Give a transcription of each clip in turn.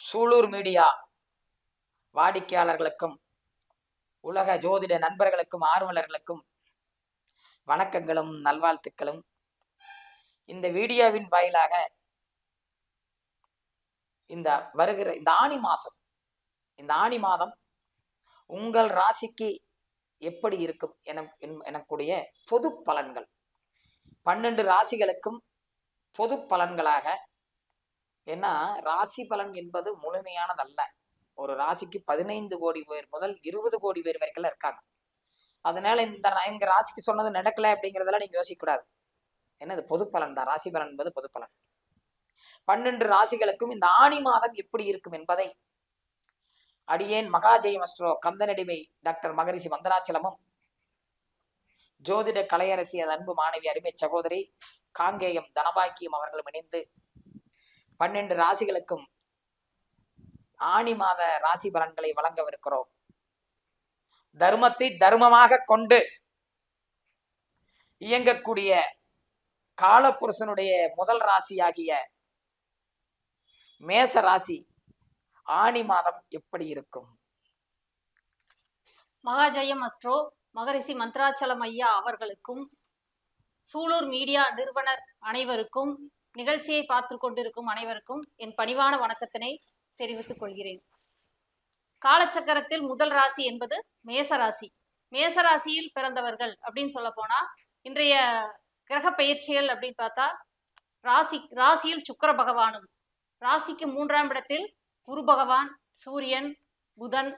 Sulur media வாடிக்கையாளர்களுக்கும் உலக ஜோதிட நண்பர்களுக்கும் ஆர்வலர்களுக்கும் வணக்கங்களும் நல்வாழ்த்துக்களும். இந்த வீடியோவின் வாயிலாக இந்த வருகிற இந்த ஆணி மாதம் உங்கள் ராசிக்கு எப்படி இருக்கும் எனக்கூடிய பொது பலன்கள் 12 ராசிகளுக்கும் பொது பலன்களாக. ஏன்னா ராசி பலன் என்பது முழுமையானதல்ல. ஒரு ராசிக்கு 15 கோடி பேர் முதல் 20 கோடி பேர் வரைக்கும் இருக்காங்க. அதனால எங்க ராசிக்கு சொன்னது நடக்கல அப்படிங்கிறதெல்லாம் நீங்க யோசிக்க கூடாது. என்னது பொது பலன் தான். ராசி பலன் என்பது பொது பலன். 12 ராசிகளுக்கும் இந்த ஆணி மாதம் எப்படி இருக்கும் என்பதை அடியேன் மகாஜெயம் அஸ்ட்ரோ கந்தனடிமை டாக்டர் மகரிஷி மந்தராச்சலமும் ஜோதிட கலையரசி அன்பு மாணவி அருமை சகோதரி காங்கேயம் தனபாக்கியம் அவர்களும் இணைந்து 12 ராசிகளுக்கும் ஆணி மாத ராசி பலன்களை வழங்கவிருக்கிறோம். தர்மத்தை தர்மமாக கொண்டு இயங்கக்கூடிய காலபுருஷனுடைய முதல் ராசியாகிய மேச ராசி ஆணி மாதம் எப்படி இருக்கும்? மகாஜெயம் அஸ்ட்ரோ மகரிஷி மந்த்ராச்சலம் ஐயா அவர்களுக்கும் சூலூர் மீடியா நிறுவனர் அனைவருக்கும் நிகழ்ச்சியை பார்த்து கொண்டிருக்கும் அனைவருக்கும் என் பணிவான வணக்கத்தினை தெரிவித்துக் கொள்கிறேன். காலச்சக்கரத்தில் முதல் ராசி என்பது மேசராசி. மேசராசியில் பிறந்தவர்கள் அப்படின்னு சொல்ல போனா இன்றைய கிரக பயிற்சிகள் அப்படின்னு பார்த்தா ராசியில் சுக்கிர பகவானும், ராசிக்கு 3ஆம் இடத்தில் குரு பகவான், சூரியன், புதன்,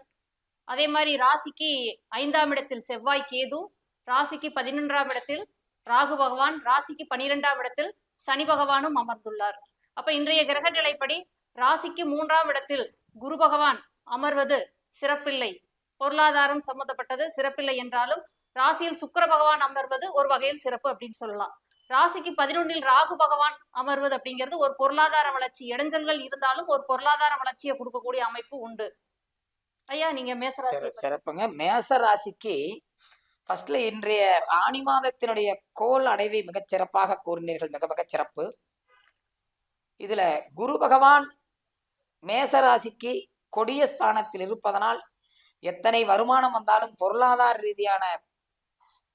அதே மாதிரி ராசிக்கு 5ஆம் இடத்தில் செவ்வாய், கேது, ராசிக்கு 11ஆம் இடத்தில் ராகு பகவான், ராசிக்கு 12ஆம் இடத்தில் சனி பகவானும் அமர்ந்துள்ளார். அப்ப இன்றைய கிரக நிலைப்படி ராசிக்கு 3ஆம் இடத்தில் குரு பகவான் அமர்வது சிறப்பில்லை, பொருளாதாரம் சம்பந்தப்பட்டது சிறப்பில்லை என்றாலும் ராசியில் சுக்கிர பகவான் அமர்வது ஒரு வகையில் சிறப்பு அப்படின்னு சொல்லலாம். ராசிக்கு 11இல் ராகு பகவான் அமர்வது அப்படிங்கிறது ஒரு பொருளாதார வளர்ச்சி, இடைஞ்சல்கள் இருந்தாலும் ஒரு பொருளாதார வளர்ச்சியை கொடுக்கக்கூடிய அமைப்பு உண்டு. ஐயா நீங்க மேசராசி சிறப்புங்க. மேசராசிக்கு ஃபர்ஸ்ட்ல இன்றைய ஆணி மாதத்தினுடைய கோல் அடைவை மிகச் சிறப்பாக கூறினீர்கள். மிக மிக சிறப்பு. இதுல குரு பகவான் மேசராசிக்கு கொடிய ஸ்தானத்தில் இருப்பதனால் எத்தனை வருமானம் வந்தாலும் பொருளாதார ரீதியான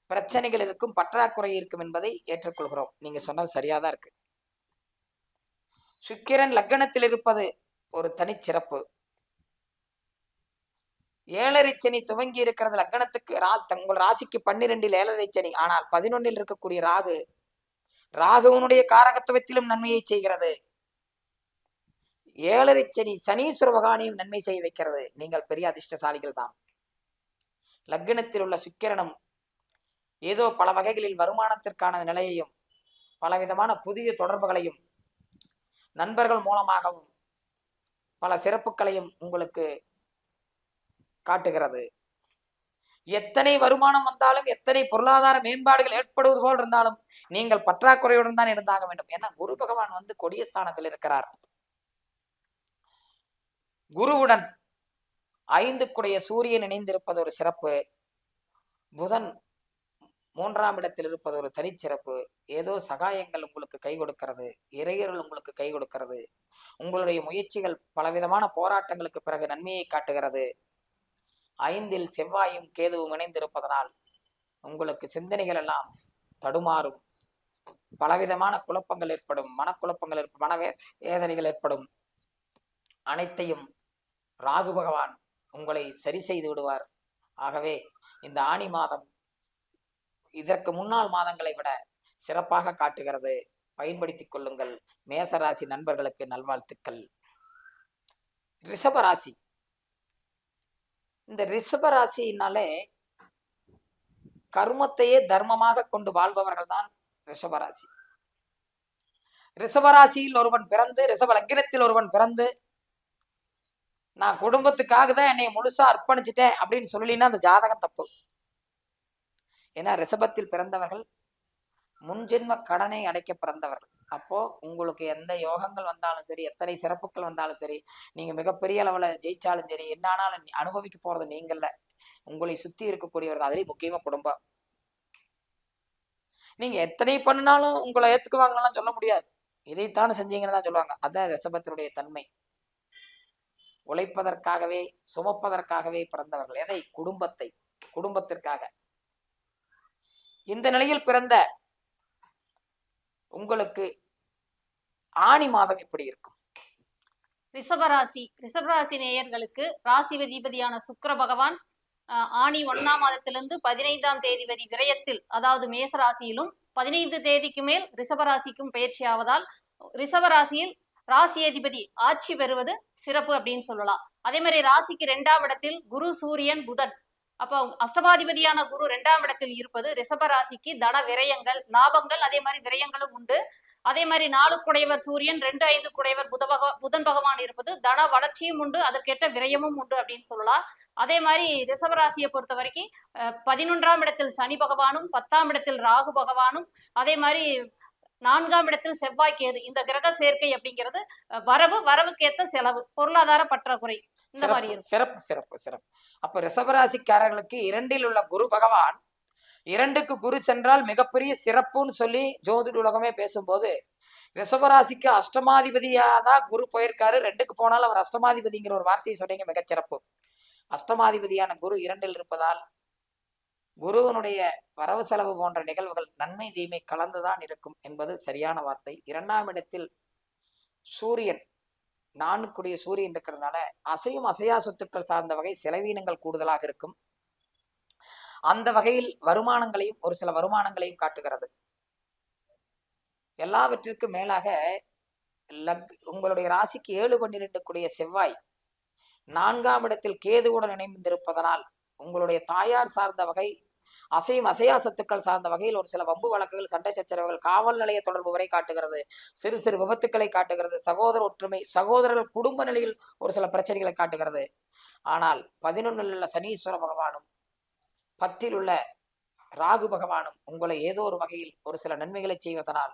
பிரச்சனைகள் இருக்கும், பற்றாக்குறை இருக்கும் என்பதை ஏற்றுக்கொள்கிறோம். நீங்க சொன்னது சரியாதான் இருக்கு. சுக்கிரன் லக்னத்தில் இருப்பது ஒரு தனிச்சிறப்பு. 7.5 சனி துவங்கி இருக்கிறது லக்னத்துக்கு. உங்கள் ராசிக்கு 12இல் 7.5 சனி. ஆனால் 11இல் இருக்கக்கூடிய ராகுவனுடைய காரகத்துவத்திலும் நன்மையை செய்கிறது. 7.5 சனி சனீஸ்வர பகவானையும் நன்மை செய்ய வைக்கிறது. நீங்கள் பெரிய அதிர்ஷ்டசாலிகள் தான். லக்னத்தில் உள்ள சுக்கிரனும் ஏதோ பல வகைகளில் வருமானத்திற்கான நிலையையும் பலவிதமான புதிய தொடர்புகளையும் நண்பர்கள் மூலமாகவும் பல சிறப்புகளையும் உங்களுக்கு காட்டுகிறது. எத்தனை வருமானம் வந்தாலும் எத்தனை பொருளாதார மேம்பாடுகள் ஏற்படுவது போல் இருந்தாலும் நீங்கள் பற்றாக்குறையுடன் தான் இருந்தாக வேண்டும். ஏன்னா குரு பகவான் கொடிய ஸ்தானத்தில் இருக்கிறார். குருவுடன் 5 சூரியன் இணைந்திருப்பது ஒரு சிறப்பு. புதன் 3ஆம் இடத்தில் இருப்பது ஒரு தனிச்சிறப்பு. ஏதோ சகாயங்கள் உங்களுக்கு கை கொடுக்கிறது, இறையர்கள் உங்களுக்கு கை கொடுக்கிறது. உங்களுடைய முயற்சிகள் பலவிதமான போராட்டங்களுக்கு பிறகு நன்மையை காட்டுகிறது. 5இல் செவ்வாயும் கேதுவும் இணைந்திருப்பதனால் உங்களுக்கு சிந்தனைகள் எல்லாம் தடுமாறும், பலவிதமான குழப்பங்கள் ஏற்படும், மனக்குழப்பங்கள் ஏற்படும், வேதனைகள் ஏற்படும். அனைத்தையும் ராகு பகவான் உங்களை சரி செய்து விடுவார். ஆகவே இந்த ஆணி மாதம் இதற்கு முன்னாள் மாதங்களை விட சிறப்பாக காட்டுகிறது. பயன்படுத்திக் கொள்ளுங்கள். மேசராசி நண்பர்களுக்கு நல்வாழ்த்துக்கள். ரிஷபராசி. இந்த ரிஷபராசினாலே கர்மத்தையே தர்மமாக கொண்டு வாழ்பவர்கள் தான் ரிஷபராசி. ரிஷபராசியில் ஒருவன் பிறந்து, ரிஷப லக்னத்தில் ஒருவன் பிறந்து, நான் குடும்பத்துக்காக தான் என்னை முழுசா அர்ப்பணிச்சுட்டேன் அப்படின்னு சொல்லலினா அந்த ஜாதகம் தப்பு. ஏன்னா ரிஷபத்தில் பிறந்தவர்கள் முன்ஜென்ம கடனை அடைக்க பிறந்தவர்கள். அப்போ உங்களுக்கு எந்த யோகங்கள் வந்தாலும் சரி, எத்தனை சிறப்புகள் வந்தாலும் சரி, நீங்க மிகப்பெரிய அளவுல ஜெயிச்சாலும் சரி, என்னானாலும் அனுபவிக்க போறது நீங்கள்ல, உங்களை சுத்தி இருக்கக்கூடியவர்கள். அதுலேயும் முக்கியமா குடும்பம். நீங்க எத்தனை பண்ணினாலும் உங்களை ஏத்துக்குவாங்கலாம் சொல்ல முடியாது. இதைத்தானே செஞ்சீங்கன்னு தான் சொல்லுவாங்க. அதான் ரிஷபத்தினுடைய தன்மை. உழைப்பதற்காகவே சுமப்பதற்காகவே பிறந்தவர்கள். எதை? குடும்பத்திற்காக. இந்த நிலையில் பிறந்த உங்களுக்கு ஆனி மாதம் எப்படி இருக்கும்? ரிஷபராசி நேயர்களுக்கு ராசி அதிபதியான சுக்கிர பகவான் ஆனி 1ஆம் மாதத்திலிருந்து 15ஆம் தேதி வரை விரயத்தில், அதாவது மேச ராசியிலும் 15 தேதிக்கு மேல் ரிஷபராசிக்கும் பயிற்சி ஆவதால் ரிஷபராசியில் ராசி அதிபதி ஆட்சி பெறுவது சிறப்பு அப்படின்னு சொல்லலாம். அதே மாதிரி ராசிக்கு 2ஆம் இடத்தில் குரு, சூரியன், புதன். அப்போ அஷ்டமாதிபதியான குரு 2ஆம் இடத்தில் இருப்பது ரிஷபராசிக்கு தன விரயங்கள், லாபங்கள், அதே மாதிரி விரயங்களும் உண்டு. அதே மாதிரி 4 குடையவர் சூரியன், 2, 5 குடையவர் புதன் பகவான் இருப்பது தன வளர்ச்சியும் உண்டு, அதற்கேற்ற விரயமும் உண்டு அப்படின்னு சொல்லலாம். அதே மாதிரி ரிஷபராசியை பொறுத்த வரைக்கும் 11ஆம் இடத்தில் சனி பகவானும், 10ஆம் இடத்தில் ராகு பகவானும், அதே மாதிரி 4ஆம் இடத்தில் செவ்வாய், கேது. இந்த கிரக சேர்க்கை அப்படிங்கிறது வரவுக்கேற்ற செலவு, பொருளாதார பற்றாக்குறை, இந்த மாதிரி இருக்கும். சிறப்பு சிறப்பு சிறப்பு. அப்ப ரிஷபராசிக்காரர்களுக்கு 2இல் உள்ள குரு பகவான், 2க்கு குரு சென்றால் மிகப்பெரிய சிறப்புன்னு சொல்லி ஜோதிட உலகமே பேசும்போது, ரிஷபராசிக்கு அஷ்டமாதிபதியாதான் குரு போயிருக்காரு. 2க்கு போனாலும் அவர் அஷ்டமாதிபதிங்கிற ஒரு வார்த்தையை சொன்னீங்க, மிகச்சிறப்பு. அஷ்டமாதிபதியான குரு 2இல் இருப்பதால் குருவனுடைய வரவு செலவு போன்ற நிகழ்வுகள் நன்மை தீமை கலந்துதான் இருக்கும் என்பது சரியான வார்த்தை. 2ஆம் இடத்தில் சூரியன், 4க்குடைய சூரியன் இருக்கிறதுனால அசையும் அசையா சொத்துக்கள் சார்ந்த வகை செலவீனங்கள் கூடுதலாக இருக்கும். அந்த வகையில் வருமானங்களையும் ஒரு சில வருமானங்களையும் காட்டுகிறது. எல்லாவற்றிற்கும் மேலாக உங்களுடைய ராசிக்கு 7, 12 கூடிய செவ்வாய் 4ஆம் இடத்தில் கேதுவுடன் இணைந்திருப்பதனால் உங்களுடைய தாயார் சார்ந்த வகை, அசையும் அசையா சொத்துக்கள் சார்ந்த வகையில் ஒரு சில வம்பு வழக்குகள், சண்டை சச்சரவுகள், காவல் நிலைய தொடர்பு வரை காட்டுகிறது. சிறு சிறு விபத்துக்களை காட்டுகிறது. சகோதர ஒற்றுமை, சகோதரர்கள் குடும்ப நிலையில் ஒரு சில பிரச்சனைகளை காட்டுகிறது. ஆனால் 11இல் உள்ள சனீஸ்வர பகவானும் 10இல் உள்ள ராகு பகவானும் உங்களை ஏதோ ஒரு வகையில் ஒரு சில நன்மைகளை செய்வதனால்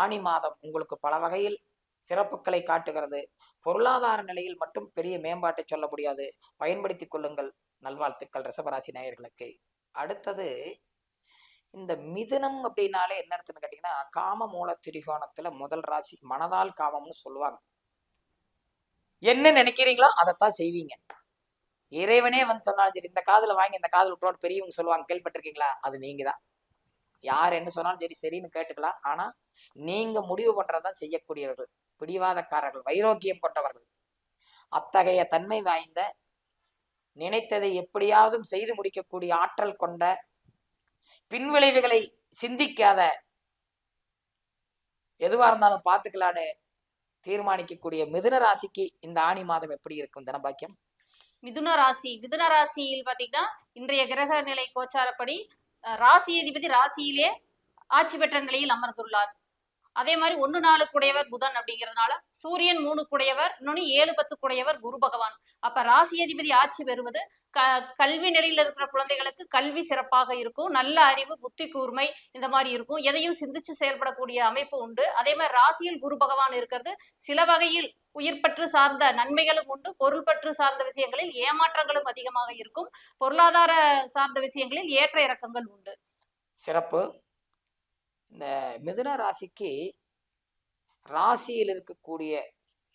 ஆனி மாதம் உங்களுக்கு பல வகையில் சிறப்புகளை காட்டுகிறது. பொருளாதார நிலையில் மட்டும் பெரிய மேம்பாட்டை சொல்ல முடியாது. பயன்படுத்திக் கொள்ளுங்கள். நல்வாழ்த்துக்கள் ரிஷபராசி நேயர்களுக்கு. அடுத்தது இந்த மிதுனம் அப்படின்னாலே என்ன அர்த்தம்னு கேட்டீங்கன்னா, காம மூல திரிகோணத்துல முதல் ராசி மனதால் காமம்னு சொல்லுவாங்க. என்ன நினைக்கிறீங்களோ அதைத்தான் செய்வீங்க. இறைவனே வந்து சொன்னாலும் சரி, இந்த காதுல வாங்கி இந்த காதுல விட்டுருவோம் பெரியவங்க சொல்லுவாங்க, கேள்விப்பட்டிருக்கீங்களா? அது நீங்க தான். யார் என்ன சொன்னாலும் சரி சரின்னு கேட்டுக்கலாம். ஆனா நீங்க முடிவு பண்றதான் செய்யக்கூடியவர்கள், பிடிவாதக்காரர்கள், வைரோக்கியம் கொண்டவர்கள். அத்தகைய தன்மை வாய்ந்த, நினைத்ததை எப்படியாவது செய்து முடிக்கக்கூடிய ஆற்றல் கொண்ட, பின்விளைவுகளை சிந்திக்காத, எதுவா இருந்தாலும் பார்த்துக்கலான்னு தீர்மானிக்கக்கூடிய மிதுன ராசிக்கு இந்த ஆனி மாதம் எப்படி இருக்கும் தனபாக்கியம்? மிதுன ராசியில் பாத்தீங்கன்னா இன்றைய கிரக நிலை கோச்சாரப்படி ராசி அதிபதி ராசியிலே ஆட்சி பெற்ற நிலையில் அமர்ந்துள்ளார். அதே மாதிரி 1, 4 குடையவர் புதன் அப்படிங்கிறதுனால சூரியன் 3 குடையவர், இன்னொன்னு 7, 10 குடையவர் குரு பகவான். அப்ப ராசி அதிபதி ஆட்சி பெறுவது கல்வி நிலையில இருக்கிற குழந்தைகளுக்கு கல்வி சிறப்பாக இருக்கும். நல்ல அறிவு, புத்தி கூர்மை இந்த மாதிரி இருக்கும். எதையும் சிந்திச்சு செயல்படக்கூடிய அமைப்பு உண்டு. அதே மாதிரி ராசியில் குரு பகவான் இருக்கிறது சில வகையில் உயிர் பற்று சார்ந்த நன்மைகளும் உண்டு. பொருள் பற்று சார்ந்த விஷயங்களில் ஏமாற்றங்களும் அதிகமாக இருக்கும். பொருளாதார சார்ந்த விஷயங்களில் ஏற்ற இறக்கங்கள் உண்டு. சிறப்பு. இந்த மிதுன ராசிக்கு ராசியில் இருக்கக்கூடிய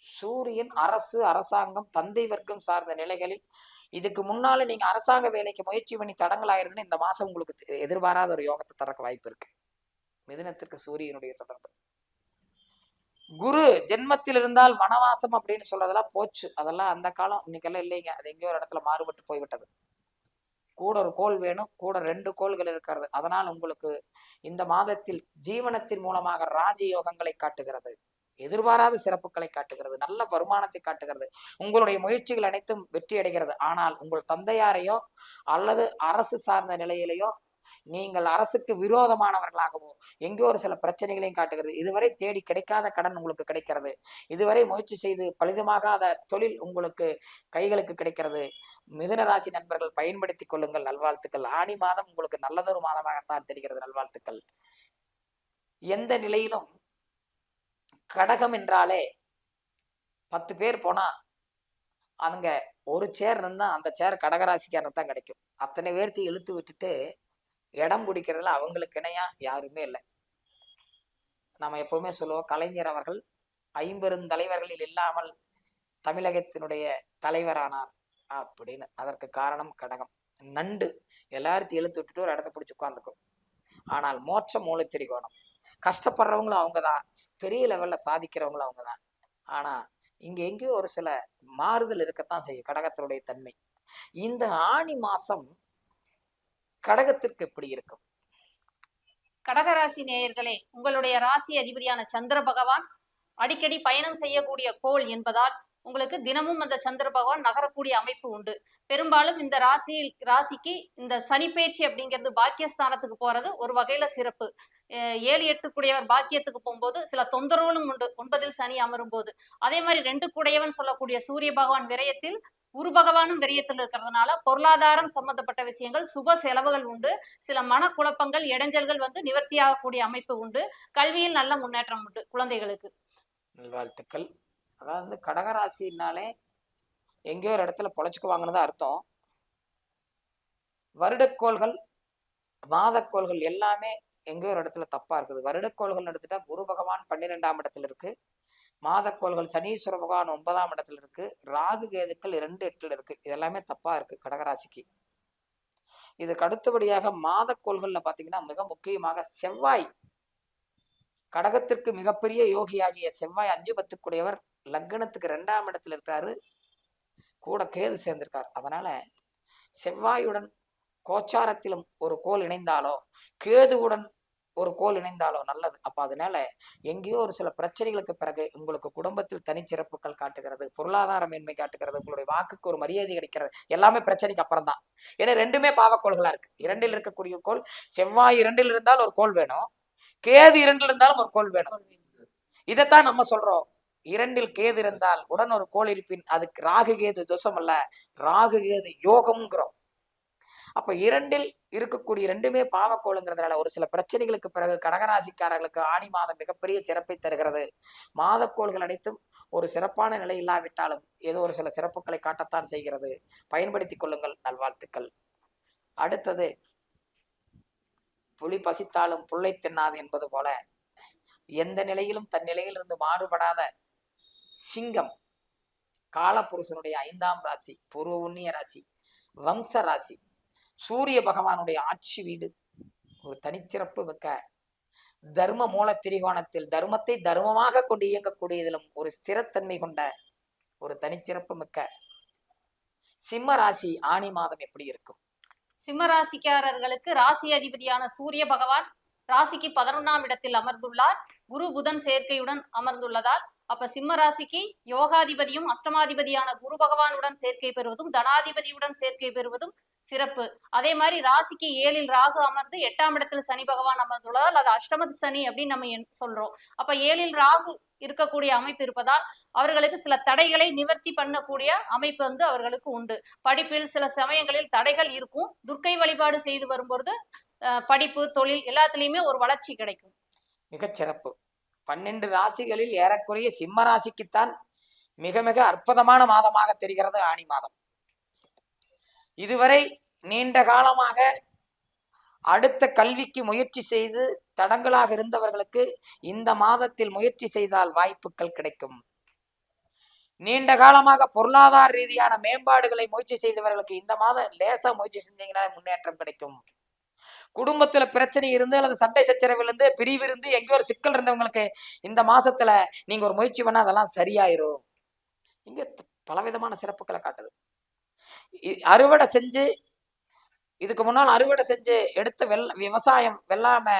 சூரியன் அரசு, அரசாங்கம், தந்தை வர்க்கம் சார்ந்த நிலைகளில் இதுக்கு முன்னால நீங்க அரசாங்க வேலைக்கு முயற்சி பண்ணி தடங்களாயிருதுன்னு இந்த மாசம் உங்களுக்கு எதிர்பாராத ஒரு யோகத்தை தரக்க வாய்ப்பு இருக்கு. மிதுனத்திற்கு சூரியனுடைய தொடர்பு. குரு ஜென்மத்தில் இருந்தால் வனவாசம் அப்படின்னு சொல்றதெல்லாம் போச்சு. அதெல்லாம் அந்த காலம், இன்னைக்கெல்லாம் இல்லைங்க. அது எங்கேயோ ஒரு இடத்துல மாறுபட்டு போய்விட்டது. கூட ஒரு கோள் வேணும், கூட 2 கோள்கள் இருக்கிறது. அதனால் உங்களுக்கு இந்த மாதத்தில் ஜீவனத்தின் மூலமாக ராஜயோகங்களை காட்டுகிறது, எதிர்பாராத சிறப்புகளை காட்டுகிறது, நல்ல வருமானத்தை காட்டுகிறது. உங்களுடைய முயற்சிகள் அனைத்தும் வெற்றி அடைகிறது. ஆனால் உங்கள் தந்தையாரையோ அல்லது அரசு சார்ந்த நிலையிலேயோ நீங்கள் அரசுக்கு விரோதமானவர்களாகவோ எங்கோ ஒரு சில பிரச்சனைகளையும் காட்டுகிறது. இதுவரை தேடி கிடைக்காத கடன் உங்களுக்கு கிடைக்கிறது. இதுவரை முயற்சி செய்து பலிதமாகாத தொழில் உங்களுக்கு கைகளுக்கு கிடைக்கிறது. மிதுன ராசி நண்பர்கள் பயன்படுத்திக் கொள்ளுங்கள். நல்வாழ்த்துக்கள். ஆனி மாதம் உங்களுக்கு நல்லதொரு மாதமாகத்தான் தெரிகிறது. நல்வாழ்த்துக்கள். எந்த நிலையிலும் கடகம் என்றாலே 10 பேர் போனா அங்க ஒரு சேர் இருந்தா அந்த சேர் கடகராசிக்காரன் தான் கிடைக்கும். அத்தனை பேர்த்தி இழுத்து விட்டுட்டு இடம் பிடிக்கிறதுல அவங்களுக்கு இணையா யாருமே இல்லை. நம்ம எப்பவுமே சொல்லுவோம், கலைஞர் அவர்கள் 50 தலைவர்களில் இல்லாமல் தமிழகத்தினுடைய தலைவரானார் அப்படின்னு. அதற்கு காரணம் கடகம். நண்டு எல்லாத்தையும் இழுத்து விட்டுட்டு ஒரு இடத்த பிடிச்சி உட்காந்துக்கும். ஆனால் மோட்ச மூலத்திரிகோணம், கஷ்டப்படுறவங்களும் அவங்கதான், பெரிய லெவல்ல சாதிக்கிறவங்களும் அவங்கதான். ஆனா இங்க எங்கேயோ ஒரு சில மாறுதல் இருக்கத்தான் செய்யும் கடகத்தினுடைய தன்மை. இந்த ஆணி மாசம் கடகத்திற்கு எப்படி இருக்கும்? கடகராசி நேயர்களே, உங்களுடைய ராசி அதிபதியான சந்திர பகவான் அடிக்கடி பயணம் செய்யக்கூடிய கோள் என்பதால் உங்களுக்கு தினமும் அந்த சந்திர பகவான் நகரக்கூடிய அமைப்பு உண்டு. பெரும்பாலும் இந்த ராசிக்கு இந்த சனிப்பெயர்ச்சி அப்படிங்கிறது பாக்கியஸ்தானத்துக்கு போறது ஒரு வகையில சிறப்பு. 7, 8 கூடியவர் பாக்கியத்துக்கு போகும்போது சில தொந்தரவுகளும் உண்டு 9ல் சனி அமரும் போது. அதே மாதிரி 2 கூடையவன் சொல்லக்கூடிய சூரிய பகவான் விரயத்தில், குரு பகவானும் விரயத்தில் இருக்கிறதுனால பொருளாதாரம் சம்பந்தப்பட்ட விஷயங்கள், சுப செலவுகள் உண்டு. சில மனக்குழப்பங்கள், இடைஞ்சல்கள் நிவர்த்தியாகக்கூடிய அமைப்பு உண்டு. கல்வியில் நல்ல முன்னேற்றம் உண்டு குழந்தைகளுக்கு. நல்வாழ்த்துக்கள். அதாவது கடகராசினாலே எங்கேயோ ஒரு இடத்துல பொழைச்சுக்குவாங்கன்னு தான் அர்த்தம். வருடக்கோள்கள், மாதக்கோள்கள் எல்லாமே எங்கேயோ ஒரு இடத்துல தப்பா இருக்குது. வருடக்கோள்கள் எடுத்துட்டா குரு பகவான் 12ஆம் இடத்துல இருக்கு, மாதக்கோள்கள் சனீஸ்வர பகவான் 9ஆம் இடத்துல இருக்கு, ராகு கேதுக்கள் 2, 8ல் இருக்கு. இதெல்லாமே தப்பா இருக்கு கடகராசிக்கு. இதுக்கு அடுத்தபடியாக மாதக்கோள்கள்ல பாத்தீங்கன்னா மிக முக்கியமாக செவ்வாய், கடகத்திற்கு மிகப்பெரிய யோகியாகிய செவ்வாய் 5, 10 லக்னத்துக்கு 2ஆம் இடத்துல இருக்காரு, கூட கேது சேர்ந்திருக்கார். அதனால செவ்வாயுடன் கோச்சாரத்திலும் ஒரு கோள் இணைந்தாலோ, கேதுவுடன் ஒரு கோள் இணைந்தாலோ நல்லது. அப்ப அதனால எங்கேயோ ஒரு சில பிரச்சனைகளுக்கு பிறகு உங்களுக்கு குடும்பத்தில் தனிச்சிறப்புகள் காட்டுகிறது, பொருளாதார மேன்மை காட்டுகிறது, உங்களுடைய வாக்குக்கு ஒரு மரியாதை கிடைக்கிறது. எல்லாமே பிரச்சனைக்கு அப்புறம் தான். ஏன்னா 2மே பாவக்கோள்களா இருக்கு. 2ல் இருக்கக்கூடிய கோள் செவ்வாய் 2ல் இருந்தால் ஒரு கோள் வேணும், கேது 2ல் இருந்தாலும் ஒரு கோள் வேணும். இதைத்தான் நம்ம சொல்றோம். 2ல் கேது இருந்தால் உடன் ஒரு கோள் இருப்பின் அதுக்கு ராகு கேது தோஷம் அல்ல, ராகு கேது யோகம்ங்கிறோம். அப்ப 2ல் இருக்கக்கூடிய 2மே பாவக்கோளுங்கிறதுனால ஒரு சில பிரச்சனைகளுக்கு பிறகு கடகராசிக்காரர்களுக்கு ஆணி மாதம் மிகப்பெரிய சிறப்பை தருகிறது. மாதக்கோள்கள் அனைத்தும் ஒரு சிறப்பான நிலை இல்லாவிட்டாலும் ஏதோ ஒரு சில சிறப்புகளை காட்டத்தான் செய்கிறது. பயன்படுத்திக் கொள்ளுங்கள். நல்வாழ்த்துக்கள். அடுத்தது, புலி பசித்தாலும் புல்லை தின்னாது என்பது போல எந்த நிலையிலும் தன் நிலையிலிருந்து மாறுபடாத சிங்கம், காலபுருஷனுடைய 5ஆம் ராசி, பூர்வ புண்ணிய ராசி, வம்ச ராசி, சூரிய பகவானுடைய ஆட்சி வீடு, ஒரு தனிச்சிறப்பு மிக்க தர்ம மூல திரிகோணத்தில் தர்மத்தை தர்மமாக கொண்டு இயங்கக்கூடியதிலும் ஒரு ஸ்திரத்தன்மை கொண்ட ஒரு தனிச்சிறப்பு மிக்க சிம்ம ராசி ஆணி மாதம் எப்படி இருக்கும்? சிம்ம ராசிக்காரர்களுக்கு ராசி அதிபதியான சூரிய பகவான் ராசிக்கு 11ஆம் இடத்தில் அமர்ந்துள்ளார். குரு புதன் சேர்க்கையுடன் அமர்ந்துள்ளதால் அப்ப சிம்ம ராசிக்கு யோகாதிபதியும் அஷ்டமாதிபதியான குரு பகவானுடன் சேர்க்கை பெறுவதும் தனாதிபதியுடன் சேர்க்கை பெறுவதும் சிறப்பு. அதே மாதிரி ராசிக்கு 7ல் ராகு அமர்ந்து 8ஆம் இடத்தில் சனி பகவான் அமர்ந்துள்ளதால் அது அஷ்டமத்து சனி அப்படின்னு நம்ம சொல்றோம். அப்ப 7ல் ராகு இருக்கக்கூடிய அமைப்பு இருப்பதால் அவர்களுக்கு சில தடைகளை நிவர்த்தி பண்ணக்கூடிய அமைப்பு அவர்களுக்கு உண்டு. படிப்பில் சில சமயங்களில் தடைகள் இருக்கும். துர்க்கை வழிபாடு செய்து வரும்பொழுது படிப்பு, தொழில் எல்லாத்துலயுமே ஒரு வளர்ச்சி கிடைக்கும். மிகச்சிறப்பு. 12 ராசிகளில் ஏறக்குறைய சிம்ம ராசிக்குத்தான் மிக மிக அற்புதமான மாதமாக தெரிகிறது ஆணி மாதம். இதுவரை நீண்ட காலமாக அடுத்த கல்விக்கு முயற்சி செய்து தடங்களாக இருந்தவர்களுக்கு இந்த மாதத்தில் முயற்சி செய்தால் வாய்ப்புகள் கிடைக்கும். நீண்ட காலமாக பொருளாதார ரீதியான மேம்பாடுகளை முயற்சி செய்தவர்களுக்கு இந்த மாதம் லேசா முயற்சி செஞ்சீங்கன்னா முன்னேற்றம் கிடைக்கும். குடும்பத்துல பிரச்சனை இருந்து அல்லது சண்டை சச்சரவில் இருந்து, பிரிவு இருந்து, எங்கேயோ ஒரு சிக்கல் இருந்தவங்களுக்கு இந்த மாசத்துல நீங்க ஒரு முயற்சி பண்ணா அதெல்லாம் சரியாயிரும். இங்க பலவிதமான சிறப்புகளை காட்டுது. அறுவடை செஞ்சு இதுக்கு முன்னால் அறுவடை செஞ்சு எடுத்த விவசாயம் வெள்ளாம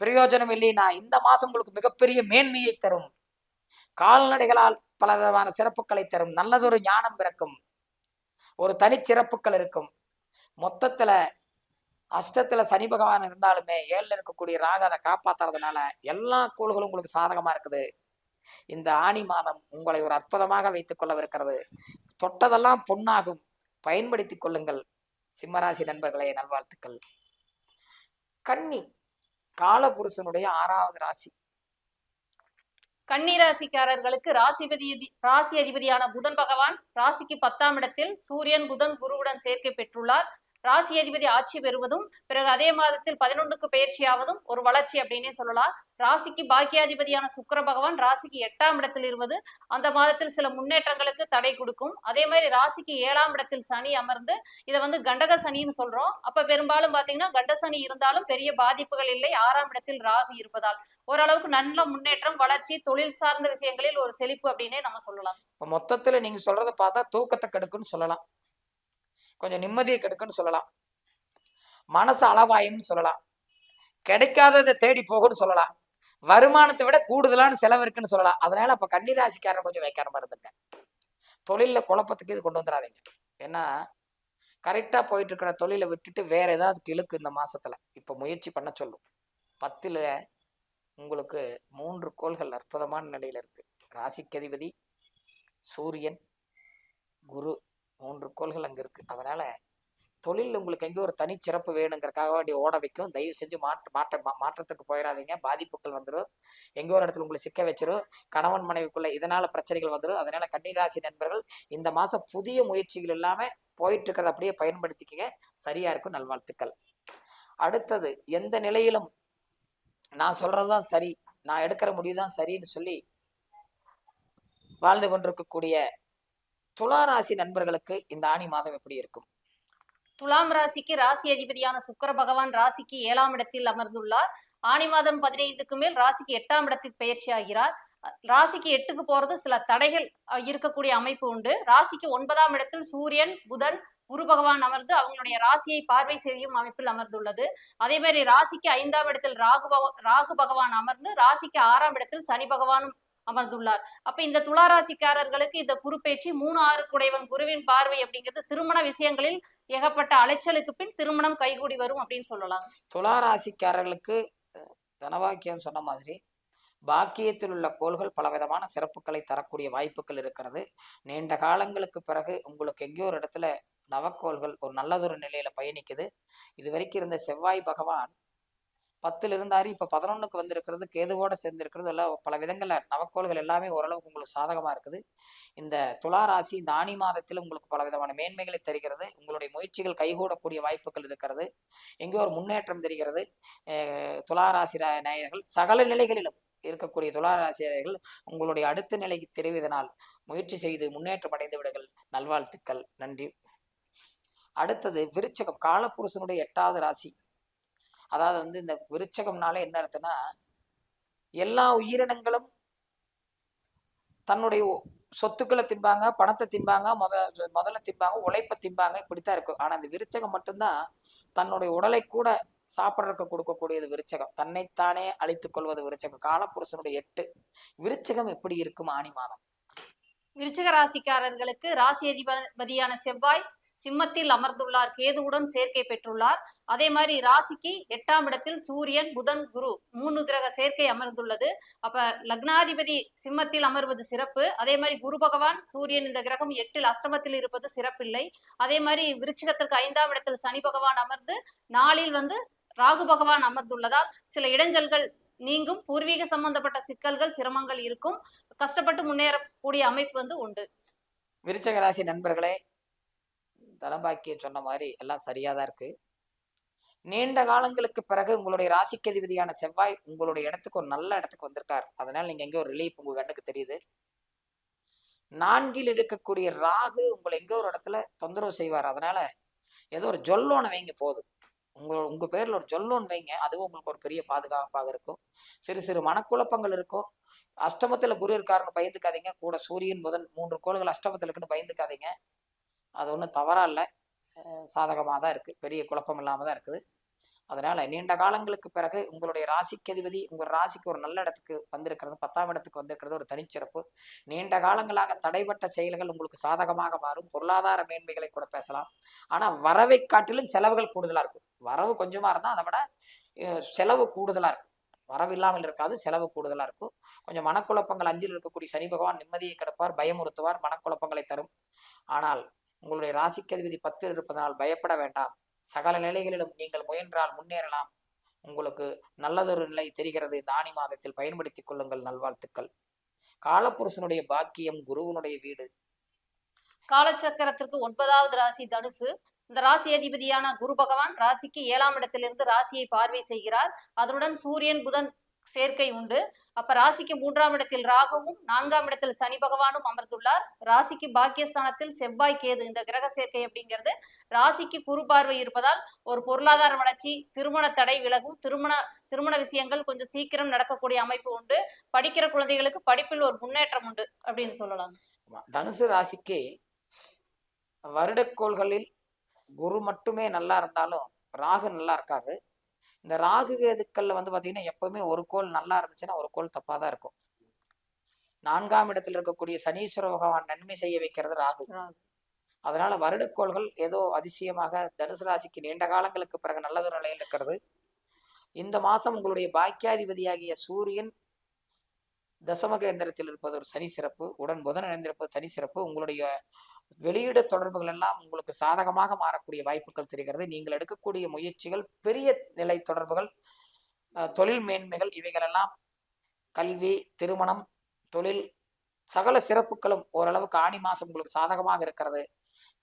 பிரயோஜனம் இல்லைன்னா இந்த மாசம் உங்களுக்கு மிகப்பெரிய மேன்மையை தரும். கால்நடைகளால் பல விதமான சிறப்புகளை தரும். நல்லதொரு ஞானம் பிறக்கும். ஒரு தனிச்சிறப்புகள் இருக்கும். மொத்தத்துல அஷ்டத்துல சனி பகவான் இருந்தாலுமே 7ல் இருக்கக்கூடிய ராகு அதை காப்பாத்துறதுனால எல்லா கோள்களும் உங்களுக்கு சாதகமா இருக்குது. இந்த ஆணி மாதம் உங்களை ஒரு அற்புதமாக வைத்துக் கொள்ளவிருக்கிறது. தொட்டதெல்லாம் பொன்னாகும். பயன்படுத்திக் கொள்ளுங்கள். சிம்மராசி நண்பர்களே, நல்வாழ்த்துக்கள். கன்னி, காலபுருஷனுடைய 6வது ராசி. கன்னி ராசிக்காரர்களுக்கு ராசி அதிபதியான புதன் பகவான் ராசிக்கு 10ஆம் இடத்தில் சூரியன், புதன், குருவுடன் சேர்க்கை பெற்றுள்ளார். ராசி அதிபதி ஆட்சி பெறுவதும் பிறகு அதே மாதத்தில் 11க்கு பயிற்சியாவதும் ஒரு வளர்ச்சி அப்படின்னே சொல்லலாம். ராசிக்கு பாக்கியாதிபதியான சுக்கிர பகவான் ராசிக்கு 8ஆம் இடத்தில் இருப்பது அந்த மாதத்தில் சில முன்னேற்றங்களுக்கு தடை கொடுக்கும். அதே மாதிரி ராசிக்கு 7ஆம் இடத்தில் சனி அமர்ந்து இதை வந்து கண்டக சனின்னு சொல்றோம். அப்ப பெரும்பாலும் பாத்தீங்கன்னா கண்ட சனி இருந்தாலும் பெரிய பாதிப்புகள் இல்லை. 6ஆம் இடத்தில் ராகு இருப்பதால் ஓரளவுக்கு நல்ல முன்னேற்றம், வளர்ச்சி, தொழில் சார்ந்த விஷயங்களில் ஒரு செழிப்பு அப்படின்னே நம்ம சொல்லலாம். இப்போ மொத்தத்துல நீங்க சொல்றத பார்த்தா தூக்கத்தை கெடுக்குன்னு சொல்லலாம், கொஞ்சம் நிம்மதியை கெடுக்குன்னு சொல்லலாம், மனசு அளவாயும்னு சொல்லலாம், கிடைக்காததை தேடி போகும்னு சொல்லலாம், வருமானத்தை விட கூடுதலான செலவு இருக்குன்னு சொல்லலாம். அதனால அப்ப கன்னிராசிக்காரர் கொஞ்சம் வைக்காம இருந்துங்க. தொழில குழப்பத்துக்கு இது கொண்டு வந்துடாதீங்க. ஏன்னா கரெக்டா போயிட்டு இருக்கிற தொழிலை விட்டுட்டு வேற ஏதாவது கிழக்கு இந்த மாசத்துல இப்ப முயற்சி பண்ண சொல்லும். 10ல் உங்களுக்கு 3 கோள்கள் அற்புதமான நிலையில இருக்கு. ராசிக்கு அதிபதி சூரியன், குரு, 3 கோள்கள் அங்க இருக்கு. அதனால தொழில் உங்களுக்கு எங்கேயோ ஒரு தனிச்சிறப்பு வேணுங்கிறக்காக வேண்டிய ஓட வைக்கும். தயவு செஞ்சு மாற்றத்துக்கு போயிடாதீங்க. பாதிப்புகள் வந்துடும், எங்கேயோ ஒரு இடத்துல உங்களை சிக்க வச்சிரும், கணவன் மனைவிக்குள்ள இதனால பிரச்சனைகள் வந்துடும். அதனால கன்னிராசி நண்பர்கள் இந்த மாசம் புதிய முயற்சிகள் இல்லாம போயிட்டு இருக்கிறத அப்படியே பயன்படுத்திக்கங்க, சரியா இருக்கும். நல்வாழ்த்துக்கள். அடுத்தது, எந்த நிலையிலும் நான் சொல்றதுதான் சரி, நான் எடுக்கிற முடிவுதான் சரின்னு சொல்லி வாழ்ந்து கொண்டிருக்கக்கூடிய துலா ராசி நண்பர்களுக்கு இந்த ஆனி மாதம் எப்படி இருக்கும்? துலாம் ராசிக்கு ராசி அதிபதியான சுக்கிர பகவான் ராசிக்கு 7ஆம் இடத்தில் அமர்ந்துள்ளார். ஆனி மாதம் 15க்கு மேல் ராசிக்கு 8ஆம் இடத்தில் பயிற்சி ஆகிறார். ராசிக்கு 8க்கு போறது சில தடைகள் இருக்கக்கூடிய அமைப்பு உண்டு. ராசிக்கு 9ஆம் இடத்தில் சூரியன், புதன், குரு பகவான் அமர்ந்து அவங்களுடைய ராசியை பார்வை செய்யும் அமைப்பில் அமர்ந்துள்ளது. அதே மாதிரி ராசிக்கு 5ஆம் இடத்தில் ராகு பகவான் அமர்ந்து ராசிக்கு 6ஆம் இடத்தில் சனி பகவானும் அமர்ந்துள்ளார். அப்ப இந்த துலா ராசிக்காரர்களுக்கு இந்த குரு பேச்சு 3, 6 குடைவன் குருவின் பார்வை அப்படிங்கிறது திருமண விஷயங்களில் ஏகப்பட்ட அலைச்சலுக்கு பின் திருமணம் கைகூடி வரும் அப்படின்னு சொல்லலாம். துலா ராசிக்காரர்களுக்கு தனவாக்கியம் சொன்ன மாதிரி பாக்கியத்தில் உள்ள கோள்கள் பலவிதமான சிறப்புகளை தரக்கூடிய வாய்ப்புகள் இருக்கிறது. நீண்ட காலங்களுக்கு பிறகு உங்களுக்கு எங்கேயோ ஒரு இடத்துல நவக்கோள்கள் ஒரு நல்லதொரு நிலையில பயணிக்குது. இது வரைக்கும் இருந்த செவ்வாய் பகவான் 10ல் இருந்தாரு, இப்ப 11க்கு வந்திருக்கிறது, கேதுவோட சேர்ந்து இருக்கிறது. எல்லாம் பல விதங்கள்ல நவக்கோள்கள் எல்லாமே ஓரளவுக்கு உங்களுக்கு சாதகமா இருக்குது. இந்த துலா ராசி இந்த ஆனி மாதத்தில் உங்களுக்கு பல விதமான மேன்மைகளை தருகிறது. உங்களுடைய முயற்சிகள் கைகூடக்கூடிய வாய்ப்புகள் இருக்கிறது. எங்கேயோ ஒரு முன்னேற்றம் தெரிகிறது. துலா ராசி நேயர்கள் சகல நிலைகளிலும் இருக்கக்கூடிய துலா ராசியர்கள் உங்களுடைய அடுத்த நிலைக்கு தெரிவதனால் முயற்சி செய்து முன்னேற்றம் அடைந்து விடுங்கள். நல்வாழ்த்துக்கள். நன்றி. அடுத்தது விருச்சகம், காலப்புருஷனுடைய 8வது ராசி. அதாவது வந்து இந்த விருச்சகம்னாலே என்ன அர்த்தம்னா, எல்லா உயிரினங்களும் தன்னுடைய சொத்துக்களை திம்பாங்க, பணத்தை திம்பாங்க, முதல்ல திம்பாங்க, உழைப்பை திம்பாங்க, இப்படித்தான் இருக்கும். ஆனா இந்த விருச்சகம் மட்டும்தான் தன்னுடைய உடலை கூட சாப்பிட்றதுக்கு கொடுக்கக்கூடியது விருச்சகம். தன்னைத்தானே அழித்துக் கொள்வது விருச்சகம். காலப்புருஷனுடைய 8. விருச்சகம் எப்படி இருக்கும் ஆனி மாதம்? விருச்சிக ராசிக்காரர்களுக்கு ராசி அதிபதியான செவ்வாய் சிம்மத்தில் அமர்ந்துள்ளார், கேதுவுடன் சேர்க்கை பெற்றுள்ளார். அதே மாதிரி ராசிக்கு 8ஆம் இடத்தில் சூரியன், புதன், குரு 3 கிரக சேர்க்கை அமர்ந்துள்ளது. அப்ப லக்னாதிபதி சிம்மத்தில் அமர்வது சிறப்பு. அதே மாதிரி குரு பகவான், சூரியன் இந்த கிரகம் 8ல் அஷ்டமத்தில் இருப்பது சிறப்பில்லை. அதே மாதிரி விருச்சிகத்திற்கு 5ஆம் இடத்தில் சனி பகவான் அமர்ந்து 4ல் வந்து ராகு பகவான் அமர்ந்துள்ளதால் சில இடைஞ்சல்கள் நீங்கும், பூர்வீக சம்பந்தப்பட்ட சிக்கல்கள், சிரமங்கள் இருக்கும், கஷ்டப்பட்டு முன்னேறக்கூடிய அமைப்பு வந்து உண்டு. விருச்சக ராசி நண்பர்களே, தனபாக்கியம் சொன்ன மாதிரி எல்லாம் சரியாதான் இருக்கு. நீண்ட காலங்களுக்கு பிறகு உங்களுடைய ராசிக்கு அதிபதியான செவ்வாய் உங்களுடைய இடத்துக்கு ஒரு நல்ல இடத்துக்கு வந்திருக்கார். அதனால நீங்க எங்கேயோ ஒரு ரிலீஃப் உங்க கண்ணுக்கு தெரியுது. 4ல் இருக்கக்கூடிய ராகு உங்களை எங்கோ ஒரு இடத்துல தொந்தரவு செய்வார். அதனால ஏதோ ஒரு ஜொல்லோனை வைங்க போதும். உங்க பேர்ல ஒரு ஜொல்லோன் வைங்க, அதுவும் உங்களுக்கு ஒரு பெரிய பாதுகாப்பாக இருக்கும். சிறு சிறு மனக்குழப்பங்கள் இருக்கும். அஷ்டமத்துல குரு இருக்காருன்னு பயந்துக்காதீங்க. கூட சூரியன், புதன் 3 கோள்கள் அஷ்டமத்துல இருக்குன்னு பயந்துக்காதீங்க. அது ஒன்றும் தவறா இல்லை, சாதகமாக தான் இருக்கு, பெரிய குழப்பம் இல்லாம தான் இருக்குது. அதனால நீண்ட காலங்களுக்கு பிறகு உங்களுடைய ராசிக்கு அதிபதி உங்கள் ராசிக்கு ஒரு நல்ல இடத்துக்கு வந்திருக்கிறது, 10ஆம் இடத்துக்கு வந்திருக்கிறது ஒரு தனிச்சிறப்பு. நீண்ட காலங்களாக தடைப்பட்ட செயல்கள் உங்களுக்கு சாதகமாக மாறும். பொருளாதார மேன்மைகளை கூட பேசலாம். ஆனா வரவை காட்டிலும் செலவுகள் கூடுதலா இருக்கும். வரவு கொஞ்சமா இருந்தா அதை விட செலவு கூடுதலா இருக்கும். வரவு இல்லாமல் இருக்காது, செலவு கூடுதலா இருக்கும். கொஞ்சம் மனக்குழப்பங்கள். 5ல் இருக்கக்கூடிய சனி பகவான் நிம்மதியை கெடுப்பார், பயமுறுத்துவார், மனக்குழப்பங்களை தரும். ஆனால் உங்களுடைய ராசிக்கு அதிபதி 10ல் இருப்பதனால் பயப்பட வேண்டாம். சகல நிலைகளிலும் நீங்கள் முயன்றால் முன்னேறலாம். உங்களுக்கு நல்லதொரு நிலை தெரிகிறது. இந்த ஆனி மாதத்தில் பயன்படுத்திக் கொள்ளுங்கள். நல்வாழ்த்துக்கள். காலப்புருஷனுடைய பாக்கியம், குருவனுடைய வீடு. காலச்சக்கரத்திற்கு 9வது ராசி தனுசு. இந்த ராசி அதிபதியான குரு பகவான் ராசிக்கு 7ஆம் இடத்திலிருந்து ராசியை பார்வை செய்கிறார். அதனுடன் சூரியன் புதன் சேர்க்கை உண்டு. அப்ப ராசிக்கு 3ஆம் இடத்தில் ராகுவும் 4ஆம் இடத்தில் சனி பகவானும் அமர்ந்துள்ளார். ராசிக்கு பாக்கியஸ்தானத்தில் செவ்வாய் கேது இந்த கிரக சேர்க்கை அப்படிங்கிறது ராசிக்கு குரு பார்வை இருப்பதால் ஒரு பொருளாதார வளர்ச்சி, திருமண தடை விலகும், திருமண விஷயங்கள் கொஞ்சம் சீக்கிரம் நடக்கக்கூடிய அமைப்பு உண்டு. படிக்கிற குழந்தைகளுக்கு படிப்பில் ஒரு முன்னேற்றம் உண்டு அப்படின்னு சொல்லலாம். தனுசு ராசிக்கு வருடக்கோள்களில் குரு மட்டுமே நல்லா இருந்தாலும் ராகு நல்லா இருக்காரு. இந்த ராகு கேதுக்கள்ல பாத்தீங்கன்னா எப்பவுமே ஒரு கோள் நல்லா இருந்துச்சுன்னா ஒரு கோள் தப்பா தான் இருக்கும். 4ஆம் இடத்தில் இருக்கக்கூடிய சனீஸ்வர பகவான் நன்மை செய்ய வைக்கிறது ராகு. அதனால வருடக்கோள்கள் ஏதோ அதிசயமாக தனுசு ராசிக்கு நீண்ட காலங்களுக்கு பிறகு நல்லதொரு நிலையில் இருக்கிறது. இந்த மாசம் உங்களுடைய பாக்கியாதிபதியாகிய சூரியன் தசமகேந்திரத்தில் இருப்பது ஒரு தனி சிறப்பு. உடன் புதன் இணைந்திருப்பது தனி சிறப்பு. உங்களுடைய வெளியிட தொடர்புகள் எல்லாம் உங்களுக்கு சாதகமாக மாறக்கூடிய வாய்ப்புகள் தெரிகிறது. நீங்கள் எடுக்கக்கூடிய முயற்சிகள் பெரிய நிலை தொடர்புகள், தொழில் மேன்மைகள், இவைகளெல்லாம் கல்வி, திருமணம், தொழில் சகல சிறப்புகளும் ஓரளவுக்கு ஆணி மாசம் உங்களுக்கு சாதகமாக இருக்கிறது.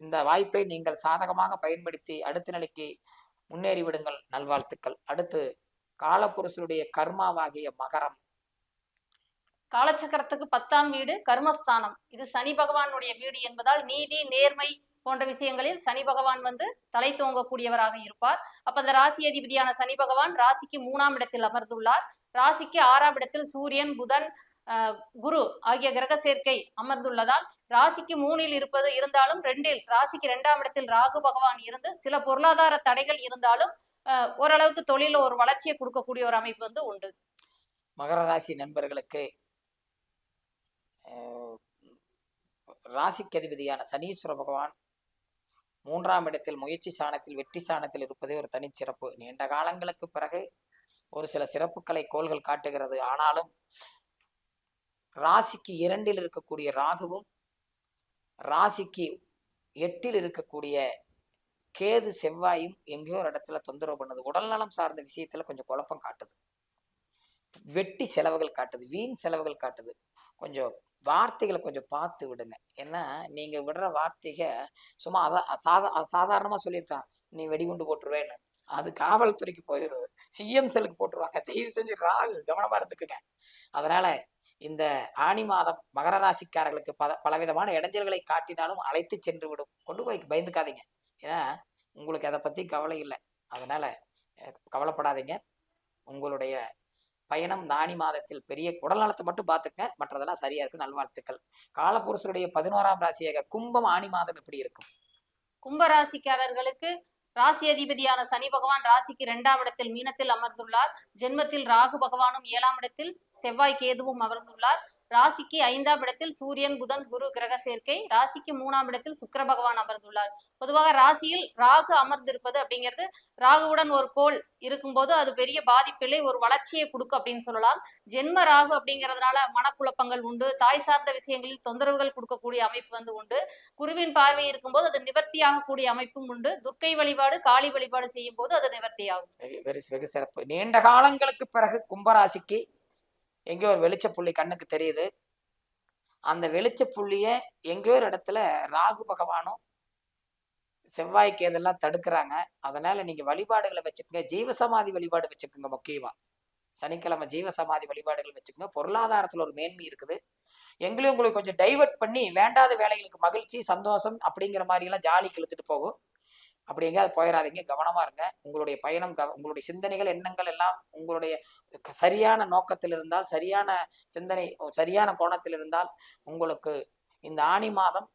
இந்த வாய்ப்பை நீங்கள் சாதகமாக பயன்படுத்தி அடுத்த நிலைக்கு முன்னேறி விடுங்கள். நல்வாழ்த்துக்கள். அடுத்து காலப்புருஷனுடைய கர்மாவாகிய மகரம். காலச்சக்கரத்துக்கு 10ஆம் வீடு கர்மஸ்தானம். இது சனி பகவானுடைய வீடு என்பதால் நீதி, நேர்மை போன்ற விஷயங்களில் சனி பகவான் தலை தோங்கக்கூடியவராக இருப்பார். அப்ப அந்த ராசி அதிபதியான சனி பகவான் ராசிக்கு 3ஆம் இடத்தில் அமர்ந்துள்ளார். ராசிக்கு 6ஆம் இடத்தில் சூரியன், புதன், குரு ஆகிய கிரக சேர்க்கை அமர்ந்துள்ளதால் ராசிக்கு 3இல் இருந்தாலும் 2இல் ராசிக்கு 2ஆம் இடத்தில் ராகு பகவான் இருந்து சில பொருளாதார தடைகள் இருந்தாலும் ஓரளவுக்கு தொழில ஒரு வளர்ச்சியை கொடுக்கக்கூடிய ஒரு அமைப்பு உண்டு. மகர ராசி நண்பர்களுக்கு ராசிக்கு அதிபதியான சனீஸ்வர பகவான் 3ஆம் இடத்தில் முயற்சி ஸ்தானத்தில் வெற்றி ஸ்தானத்தில் இருப்பதே ஒரு தனிச்சிறப்பு. நீண்ட காலங்களுக்கு பிறகு ஒரு சில சிறப்புகளை கோள்கள் காட்டுகிறது. ஆனாலும் ராசிக்கு 2இல் இருக்கக்கூடிய ராகுவும் ராசிக்கு 8இல் இருக்கக்கூடிய கேது செவ்வாயும் எங்கேயோ ஒரு இடத்துல தொந்தரவு பண்ணுது. உடல்நலம் சார்ந்த விஷயத்துல கொஞ்சம் குழப்பம் காட்டுது, வெட்டி செலவுகள் காட்டுது, வீண் செலவுகள் காட்டுது. கொஞ்சம் வார்த்தைகளை கொஞ்சம் பார்த்து விடுங்க. ஏன்னா நீங்க விடுற வார்த்தைக சும்மா சாதாரணமா சொல்லியிருக்கான், நீ வெடிகுண்டு போட்டுருவேன்னு, அது காவல்துறைக்கு போயிடும், சிஎம் செல்லுக்கு போட்டுருவாங்க. தயவு செஞ்சு ராகு கவனமா இருந்துக்குங்க. அதனால இந்த ஆணி மாதம் மகர ராசிக்காரர்களுக்கு பலவிதமான இடைஞ்சல்களை காட்டினாலும் அழைத்து சென்று விடும். கொண்டு போய் பயந்துக்காதீங்க. ஏன்னா உங்களுக்கு அதை பத்தி கவலை இல்லை. அதனால கவலைப்படாதீங்க. உங்களுடைய பயணம் ஆணி மாதத்தில் பெரிய உடல் நலத்தை மட்டும் பார்த்துக்க, மற்றதெல்லாம் சரியா இருக்கு. நல்வாழ்த்துக்கள். காலப்புருஷருடைய 11ஆம் ராசியாக கும்பம் ஆணி மாதம் எப்படி இருக்கும்? கும்ப ராசிக்காரர்களுக்கு ராசி அதிபதியான சனி பகவான் ராசிக்கு 2ஆம் இடத்தில் மீனத்தில் அமர்ந்துள்ளார். ஜென்மத்தில் ராகு பகவானும் 7ஆம் இடத்தில் செவ்வாய் கேதுவும் அமர்ந்துள்ளார். ராசிக்கு 5ஆம் இடத்தில் சூரியன், புதன், குரு கிரக சேர்க்கை. ராசிக்கு 3ஆம் இடத்தில் சுக்கிர பகவான் அமர்ந்துள்ளார். பொதுவாக ராசியில் ராகு அமர்ந்திருப்பது அப்படிங்கிறது ராகுவுடன் ஒரு கோள் இருக்கும்போது அது பெரிய பாதிப்பில்லை, ஒரு வளர்ச்சியை கொடுக்கும் அப்படின்னு சொல்லலாம். ஜென்ம ராகு அப்படிங்கிறதுனால மனக்குழப்பங்கள் உண்டு, தாய் சார்ந்த விஷயங்களில் தொந்தரவுகள் கொடுக்கக்கூடிய அமைப்பு உண்டு. குருவின் பார்வை இருக்கும்போது அது நிவர்த்தியாகக்கூடிய அமைப்பும் உண்டு. துர்க்கை வழிபாடு, காளி வழிபாடு செய்யும் போது அது நிவர்த்தியாகும். வெகு சிறப்பு. நீண்ட காலங்களுக்கு பிறகு கும்பராசிக்கு எங்கேயோ ஒரு வெளிச்ச புள்ளி கண்ணுக்கு தெரியுது. அந்த வெளிச்ச புள்ளிய எங்கேயோ ஒரு இடத்துல ராகு பகவானும் செவ்வாய்க்கு எதெல்லாம் தடுக்கிறாங்க. அதனால நீங்க வழிபாடுகளை வச்சுக்கோங்க. ஜீவசமாதி வழிபாடு வச்சுக்கோங்க. முக்கியமா சனிக்கிழமை ஜீவசமாதி வழிபாடுகள் வச்சுக்கோங்க. பொருளாதாரத்துல ஒரு மேன்மை இருக்குது. எங்களையும் உங்களுக்கு கொஞ்சம் டைவர்ட் பண்ணி வேண்டாத வேலைகளுக்கு மகிழ்ச்சி, சந்தோஷம் அப்படிங்கிற மாதிரி எல்லாம் ஜாலிக்கு இழுத்துட்டு போகும். அப்படி எங்கேயாவது போயிடாதீங்க. கவனமா இருங்க. உங்களுடைய பயணம், உங்களுடைய சிந்தனைகள், எண்ணங்கள் எல்லாம் உங்களுடைய சரியான நோக்கத்தில் இருந்தால், சரியான சிந்தனை, சரியான கோணத்தில் இருந்தால் உங்களுக்கு இந்த ஆணி மாதம்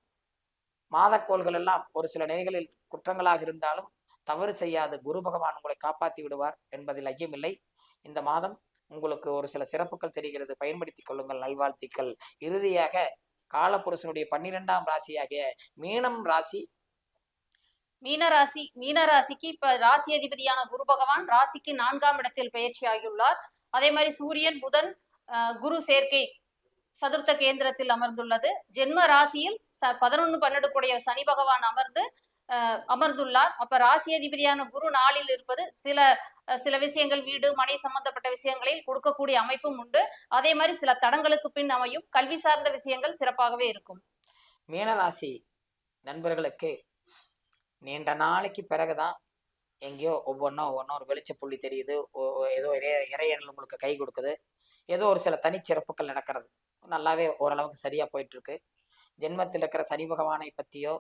மாதக்கோள்கள் எல்லாம் ஒரு சில நிலைகளில் குற்றங்களாக இருந்தாலும் தவறு செய்யாத குரு பகவான் உங்களை காப்பாற்றி விடுவார் என்பதில் ஐயமில்லை. இந்த மாதம் உங்களுக்கு ஒரு சில சிறப்புகள் தெரிகிறது. பயன்படுத்திக் கொள்ளுங்கள். நல்வாழ்த்துக்கள். இறுதியாக காலப்புருஷனுடைய 12ஆம் ராசியாகிய மீனம் ராசி. மீனராசிக்கு இப்ப ராசி அதிபதியான குரு பகவான் ராசிக்கு 4ஆம் இடத்தில் பயிற்சி ஆகியுள்ளார். அதே மாதிரி சூரியன், புதன், குரு சேர்க்கை சதுர்த்த கேந்திரத்தில் அமர்ந்துள்ளது. ஜென்ம ராசியில் 11-12 கூடிய சனி பகவான் அமர்ந்துள்ளார். அப்ப ராசி அதிபதியான குரு 4இல் இருப்பது சில விஷயங்கள், வீடு மனை சம்பந்தப்பட்ட விஷயங்களில் கொடுக்கக்கூடிய அமைப்பும் உண்டு. அதே மாதிரி சில தடங்களுக்கு பின் அமையும். கல்வி சார்ந்த விஷயங்கள் சிறப்பாகவே இருக்கும். மீனராசி நண்பர்களுக்கு நீண்ட நாளைக்கு பிறகுதான் எங்கேயோ ஒவ்வொன்றும் ஒரு வெளிச்ச புள்ளி தெரியுது. ஏதோ இறையர்கள் உங்களுக்கு கை கொடுக்குது. ஏதோ ஒரு சில தனிச்சிறப்புகள் நடக்கிறது. நல்லாவே ஓரளவுக்கு சரியா போயிட்டு இருக்கு. ஜென்மத்தில் இருக்கிற சனி பகவானை பத்தியோ,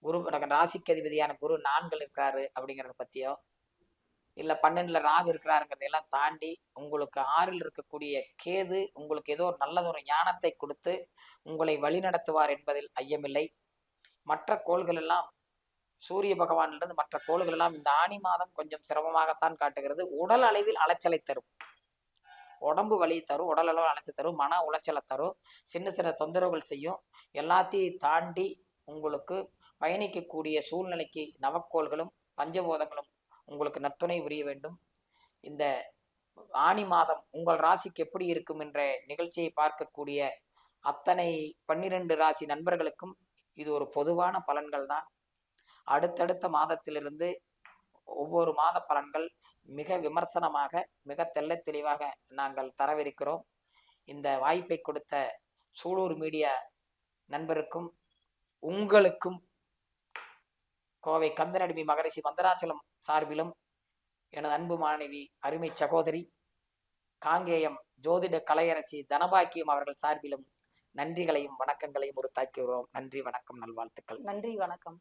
குரு ராசிக்கு அதிபதியான குரு 4 இருக்கிறாரு அப்படிங்கிறத பத்தியோ, இல்ல 12ல ராகு இருக்கிறாருங்கிறதையெல்லாம் தாண்டி உங்களுக்கு 6ல் இருக்கக்கூடிய கேது உங்களுக்கு ஏதோ ஒரு நல்லதொரு ஞானத்தை கொடுத்து உங்களை வழிநடத்துவார் என்பதில் ஐயமில்லை. மற்ற கோள்கள் எல்லாம் சூரிய பகவானிலிருந்து மற்ற கோள்கள் எல்லாம் இந்த ஆனி மாதம் கொஞ்சம் சிரமமாகத்தான் காட்டுகிறது. உடல் அளவில் அலைச்சலை தரும், உடம்பு வலி தரும், உடல் அளவில் அலைச்சல் தரும், மன உளைச்சலை தரும், சின்ன சின்ன தொந்தரவுகள் செய்யும். எல்லாத்தையும் தாண்டி உங்களுக்கு பயணிக்கக்கூடிய சூழ்நிலைக்கு நவக்கோள்களும் பஞ்சபோதங்களும் உங்களுக்கு நத்துணை புரிய வேண்டும். இந்த ஆனி மாதம் உங்கள் ராசிக்கு எப்படி இருக்கும் என்ற நிகழ்ச்சியை பார்க்கக்கூடிய அத்தனை 12 ராசி நண்பர்களுக்கும் இது ஒரு பொதுவான பலன்கள் தான். அடுத்தடுத்த மாதத்திலிருந்து ஒவ்வொரு மாத பலன்கள் மிக விமர்சனமாக மிக தெள்ளத் தெளிவாக நாங்கள் தரவிருக்கிறோம். இந்த வாய்ப்பை கொடுத்த சூலூர் மீடியா நண்பருக்கும் உங்களுக்கும் கோவை கந்தனடிமை மகரிஷி மந்தராச்சலம் சார்பிலும் எனது அன்பு மாணவி அருமை சகோதரி காங்கேயம் ஜோதிட கலையரசி தனபாக்கியம் அவர்கள் சார்பிலும் நன்றிகளையும் வணக்கங்களையும் உரித்தாக்குகிறோம். நன்றி, வணக்கம், நல்வாழ்த்துக்கள். நன்றி, வணக்கம்.